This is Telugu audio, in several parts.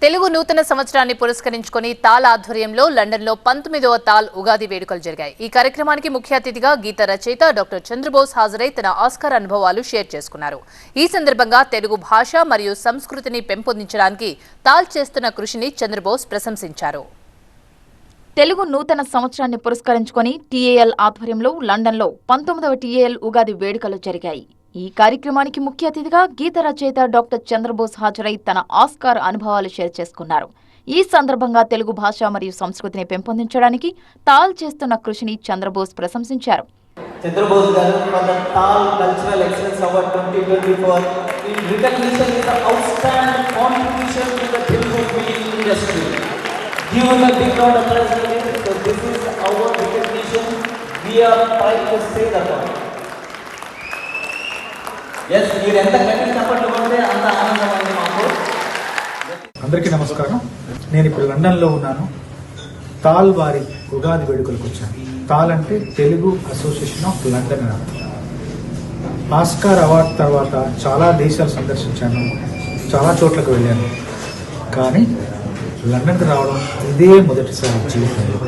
తెలుగు నూతన సంవత్సరాన్ని పురస్కరించుకొని తాల్ ఆధ్వర్యంలో లండన్లో 19వ తాల్ ఉగాది వేడుకలు జరిగాయి. ఈ కార్యక్రమానికి ముఖ్య అతిథిగా గీత రచయిత డాక్టర్ చంద్రబోస్ హాజరై తన ఆస్కార్ అనుభవాలు షేర్ చేసుకున్నారు. ఈ సందర్భంగా తెలుగు భాష మరియు సంస్కృతిని పెంపొందించడానికి తాల్ చేస్తున్న కృషిని చంద్రబోస్ ప్రశంసించారు. తెలుగు నూతన సంవత్సరాన్ని పురస్కరించుకొని టీఏఎల్ ఆధ్వర్యంలో లండన్లో 19వ టీఏఎల్ ఉగాది వేడుకలు జరిగాయి. ఈ కార్యక్రమానికి ముఖ్య అతిథిగా గీత రచయిత డాక్టర్ చంద్రబోస్ హాజరై తన ఆస్కార్ అనుభవాలు షేర్ చేసుకున్నారు. ఈ సందర్భంగా తెలుగు భాష మరియు సంస్కృతిని పెంపొందించడానికి తాల్ చేస్తున్న కృషిని చంద్రబోస్ ప్రశంసించారు. చంద్రబోస్ గారు for the Tal Cultural Excellence Award 2024 in recognition of the outstanding contribution to the Telugu film industry. Give him a big round of applause. So this is our recognition. We are proud to say that. Yes, మీరు ఎంత గట్టిగా సపోర్ట్ ఇవ్వండి అంత ఆనందం అండి మాకు. అందరికీ నమస్కారం. నేను ఇప్పుడు లండన్లో ఉన్నాను. తాల్ వారి ఉగాది వేడుకలకు వచ్చాను. తాల్ అంటే Telugu association of London. Oscar award తర్వాత చాలా దేశాలు సందర్శించాను, చాలా చోట్లకు వెళ్ళాను. కానీ లండన్కి రావడం ఇదే మొదటిసారి జీవితంలో.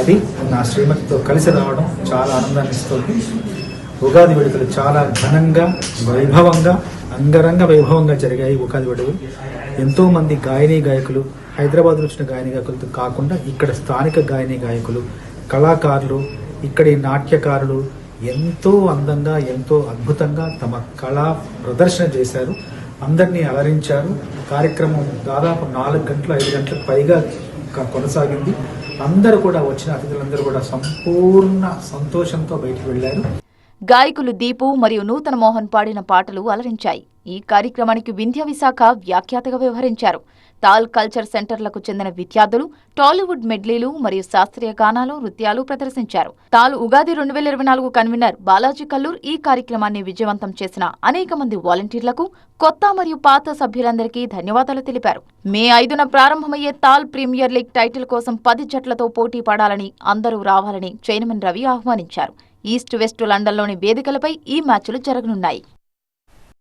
అది నా శ్రీమతితో కలిసి రావడం చాలా ఆనందాన్ని ఇస్తుంది. ఉగాది వేడుకలు చాలా ఘనంగా, వైభవంగా, అంగరంగ వైభవంగా జరిగాయి. ఉగాది వేడుకలు ఎంతోమంది గాయనీ గాయకులు, హైదరాబాద్లో వచ్చిన గాయనీ గాయకులతో కాకుండా ఇక్కడ స్థానిక గాయనీ గాయకులు, కళాకారులు, ఇక్కడి నాట్యకారులు ఎంతో అందంగా, ఎంతో అద్భుతంగా తమ కళా ప్రదర్శన చేశారు. అందరినీ అలరించారు. కార్యక్రమం దాదాపు 4 గంటలు 5 గంటలకు పైగా కొనసాగింది. అందరూ కూడా వచ్చిన అతిథులందరూ కూడా సంపూర్ణ సంతోషంతో బయటికి వెళ్లారు. గాయకులు దీపు మరియు నూతన మోహన్ పాడిన పాటలు అలరించాయి. ఈ కార్యక్రమానికి వింధ్య విశాఖ వ్యాఖ్యాతగా వ్యవహరించారు. తాల్ కల్చర్ సెంటర్లకు చెందిన విద్యార్థులు టాలీవుడ్ మెడ్లీలు మరియు శాస్త్రీయ గానాలు, నృత్యాలు ప్రదర్శించారు. తాల్ ఉగాది 2024 కన్వీనర్ బాలాజీ కల్లూర్ ఈ కార్యక్రమాన్ని విజయవంతం చేసిన అనేక మంది వాలంటీర్లకు, కొత్త మరియు పాత సభ్యులందరికీ ధన్యవాదాలు తెలిపారు. మే 5న ప్రారంభమయ్యే తాల్ ప్రీమియర్ లీగ్ టైటిల్ కోసం 10 జట్లతో పోటీ పడాలని, అందరూ రావాలని చైర్మన్ రవి ఆహ్వానించారు. ఈస్ట్ వెస్ట్ లండన్లోని వేదికలపై ఈ మ్యాచ్లు జరగనున్నాయి.